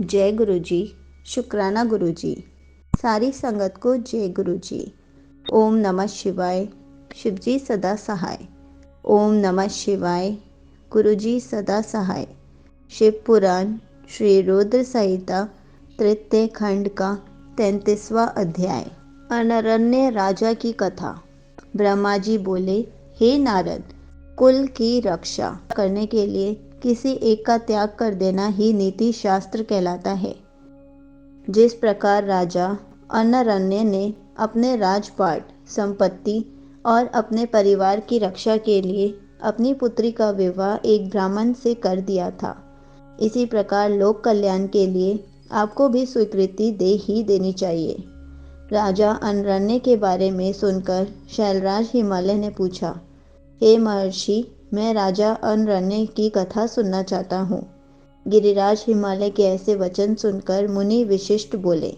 जय गुरु जी। शुक्राना गुरु जी। सारी संगत को जय गुरु जी। ओम नमः शिवाय। शिव जी सदा सहाय। ओम नमः शिवाय। गुरु जी सदा सहाय। शिव पुराण श्री रुद्र संहिता तृतीय खंड का 33वां अध्याय। अनरण्य राजा की कथा। ब्रह्मा जी बोले, हे नारद, कुल की रक्षा करने के लिए किसी एक का त्याग कर देना ही नीति शास्त्र कहलाता है। जिस प्रकार राजा अनरण्य ने अपने राजपाट, संपत्ति और अपने परिवार की रक्षा के लिए अपनी पुत्री का विवाह एक ब्राह्मण से कर दिया था, इसी प्रकार लोक कल्याण के लिए आपको भी स्वीकृति दे ही देनी चाहिए। राजा अनरण्य के बारे में सुनकर शैलराज हिमालय ने पूछा, हे महर्षि, मैं राजा अनरण्य की कथा सुनना चाहता हूँ। गिरिराज हिमालय के ऐसे वचन सुनकर मुनि विशिष्ट बोले,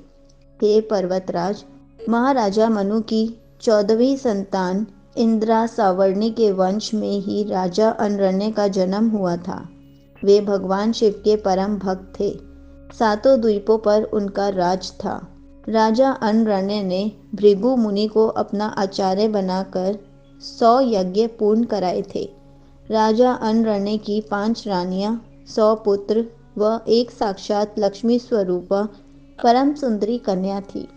हे पर्वतराज, महाराजा मनु की 14वीं संतान इंद्रा सावर्णी के वंश में ही राजा अनरण्य का जन्म हुआ था। वे भगवान शिव के परम भक्त थे। 7 द्वीपों पर उनका राज था। राजा अनरण्य ने भृगु मुनि को अपना आचार्य बनाकर 100 यज्ञ पूर्ण कराए थे। राजा अनरण्य की 5 रानियां, 100 पुत्र व एक साक्षात लक्ष्मी स्वरूपा परम सुंदरी कन्या थी,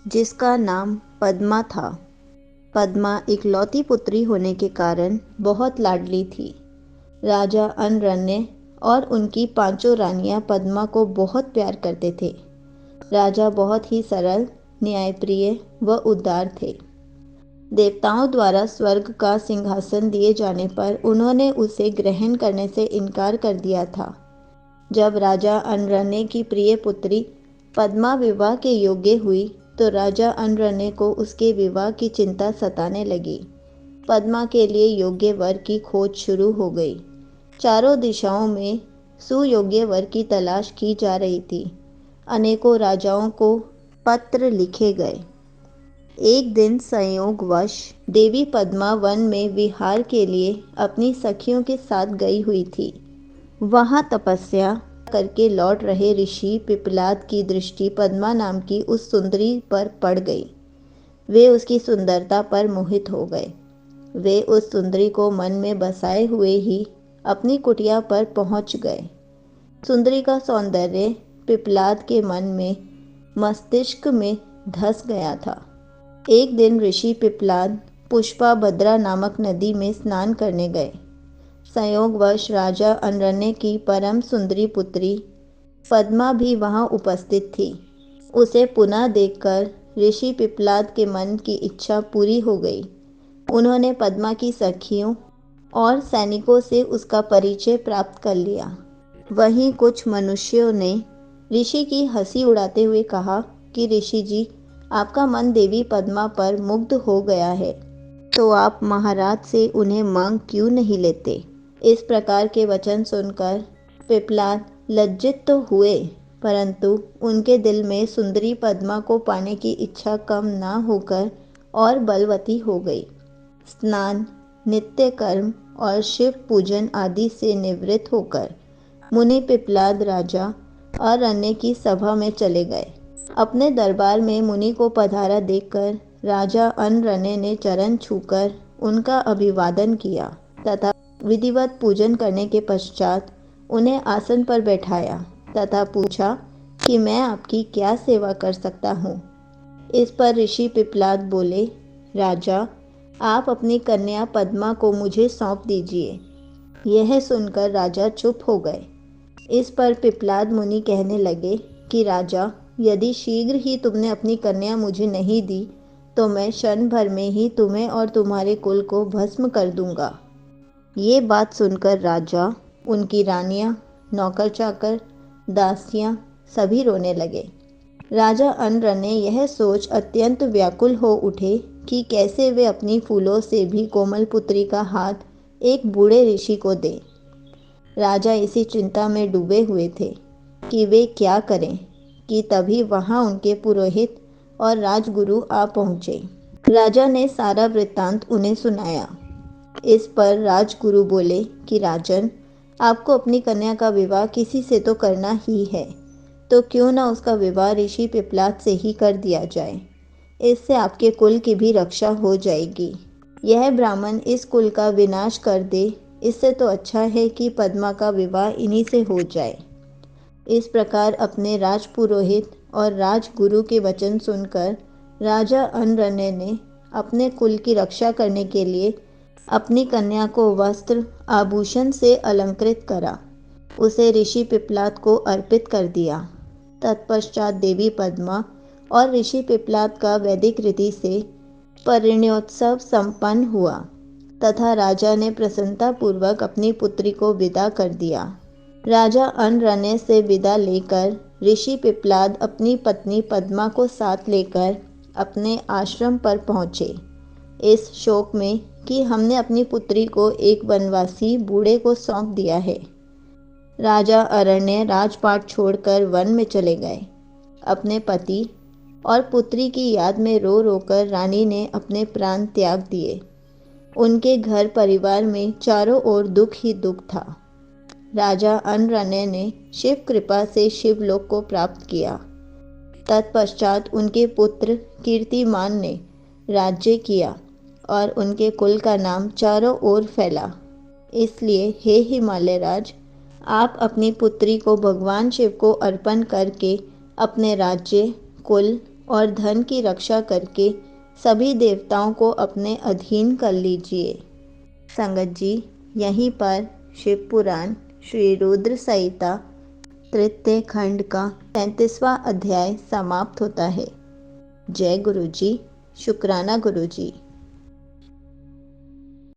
जिसका नाम पद्मा था। पद्मा इकलौती पुत्री होने के कारण बहुत लाडली थी। राजा अनरण्य और उनकी 5 रानियां पद्मा को बहुत प्यार करते थे। राजा बहुत ही सरल, न्यायप्रिय व उदार थे। देवताओं द्वारा स्वर्ग का सिंहासन दिए जाने पर उन्होंने उसे ग्रहण करने से इनकार कर दिया था। जब राजा अनरण्य की प्रिय पुत्री पद्मा विवाह के योग्य हुई तो राजा अनरण्य को उसके विवाह की चिंता सताने लगी। पद्मा के लिए योग्य वर की खोज शुरू हो गई। चारों दिशाओं में सुयोग्य वर की तलाश की जा रही थी। अनेकों राजाओं को पत्र लिखे गए। एक दिन संयोगवश देवी पद्मा वन में विहार के लिए अपनी सखियों के साथ गई हुई थी। वहां तपस्या करके लौट रहे ऋषि पिपलाद की दृष्टि पद्मा नाम की उस सुंदरी पर पड़ गई। वे उसकी सुंदरता पर मोहित हो गए। वे उस सुंदरी को मन में बसाए हुए ही अपनी कुटिया पर पहुंच गए। सुंदरी का सौंदर्य पिपलाद के मन में, मस्तिष्क में धस गया था। एक दिन ऋषि पिपलाद पुष्पाभद्रा नामक नदी में स्नान करने गए। संयोगवश राजा अनरण्य की परम सुंदरी पुत्री पद्मा भी वहां उपस्थित थी। उसे पुनः देखकर ऋषि पिपलाद के मन की इच्छा पूरी हो गई। उन्होंने पद्मा की सखियों और सैनिकों से उसका परिचय प्राप्त कर लिया। वहीं कुछ मनुष्यों ने ऋषि की हंसी उड़ाते हुए कहा कि ऋषि जी, आपका मन देवी पद्मा पर मुग्ध हो गया है, तो आप महाराज से उन्हें मांग क्यों नहीं लेते। इस प्रकार के वचन सुनकर पिपलाद लज्जित तो हुए, परंतु उनके दिल में सुंदरी पद्मा को पाने की इच्छा कम ना होकर और बलवती हो गई। स्नान, नित्य कर्म और शिव पूजन आदि से निवृत्त होकर मुनि पिपलाद राजा अरण्य की सभा में चले गए। अपने दरबार में मुनि को पधारा देखकर राजा अनरण्य ने चरण छूकर उनका अभिवादन किया तथा विधिवत पूजन करने के पश्चात उन्हें आसन पर बैठाया तथा पूछा कि मैं आपकी क्या सेवा कर सकता हूँ। इस पर ऋषि पिपलाद बोले, राजा, आप अपनी कन्या पद्मा को मुझे सौंप दीजिए। यह सुनकर राजा चुप हो गए। इस पर पिपलाद मुनि कहने लगे कि राजा, यदि शीघ्र ही तुमने अपनी कन्या मुझे नहीं दी तो मैं क्षण भर में ही तुम्हें और तुम्हारे कुल को भस्म कर दूंगा। ये बात सुनकर राजा, उनकी रानियां, नौकर चाकर, दासियां सभी रोने लगे। राजा अनरण्य यह सोच अत्यंत व्याकुल हो उठे कि कैसे वे अपनी फूलों से भी कोमल पुत्री का हाथ एक बूढ़े ऋषि को दें। राजा इसी चिंता में डूबे हुए थे कि वे क्या करें कि तभी वहां उनके पुरोहित और राजगुरु आ पहुंचे। राजा ने सारा वृत्तांत उन्हें सुनाया। इस पर राजगुरु बोले कि राजन, आपको अपनी कन्या का विवाह किसी से तो करना ही है। तो क्यों ना उसका विवाह ऋषि पिपलाद से ही कर दिया जाए। इससे आपके कुल की भी रक्षा हो जाएगी। यह ब्राह्मण इस कुल का विनाश कर दे, इससे तो अच्छा है कि पद्मा का विवाह इन्हीं से हो जाए। इस प्रकार अपने राजपुरोहित और राजगुरु के वचन सुनकर राजा अनरने ने अपने कुल की रक्षा करने के लिए अपनी कन्या को वस्त्र आभूषण से अलंकृत करा, उसे ऋषि पिपलाद को अर्पित कर दिया। तत्पश्चात देवी पद्मा और ऋषि पिपलाद का वैदिक रीति से परिणयोत्सव संपन्न हुआ तथा राजा ने प्रसन्नतापूर्वक अपनी पुत्री को विदा कर दिया। राजा अनरने से विदा लेकर ऋषि पिपलाद अपनी पत्नी पद्मा को साथ लेकर अपने आश्रम पर पहुँचे, इस शोक में कि हमने अपनी पुत्री को एक वनवासी बूढ़े को सौंप दिया है। राजा अरण्य राजपाट छोड़कर वन में चले गए। अपने पति और पुत्री की याद में रो रोकर रानी ने अपने प्राण त्याग दिए। उनके घर परिवार में चारों ओर दुख ही दुख था। राजा अनरने ने शिव कृपा से शिवलोक को प्राप्त किया। तत्पश्चात उनके पुत्र कीर्तिमान ने राज्य किया और उनके कुल का नाम चारों ओर फैला। इसलिए हे हिमालय राज, आप अपनी पुत्री को भगवान शिव को अर्पण करके अपने राज्य, कुल और धन की रक्षा करके सभी देवताओं को अपने अधीन कर लीजिए। संगत जी, यहीं पर शिव पुराण श्री रुद्र संहिता तृतीय खंड का 33वां अध्याय समाप्त होता है। जय गुरु जी। शुक्राना गुरु जी।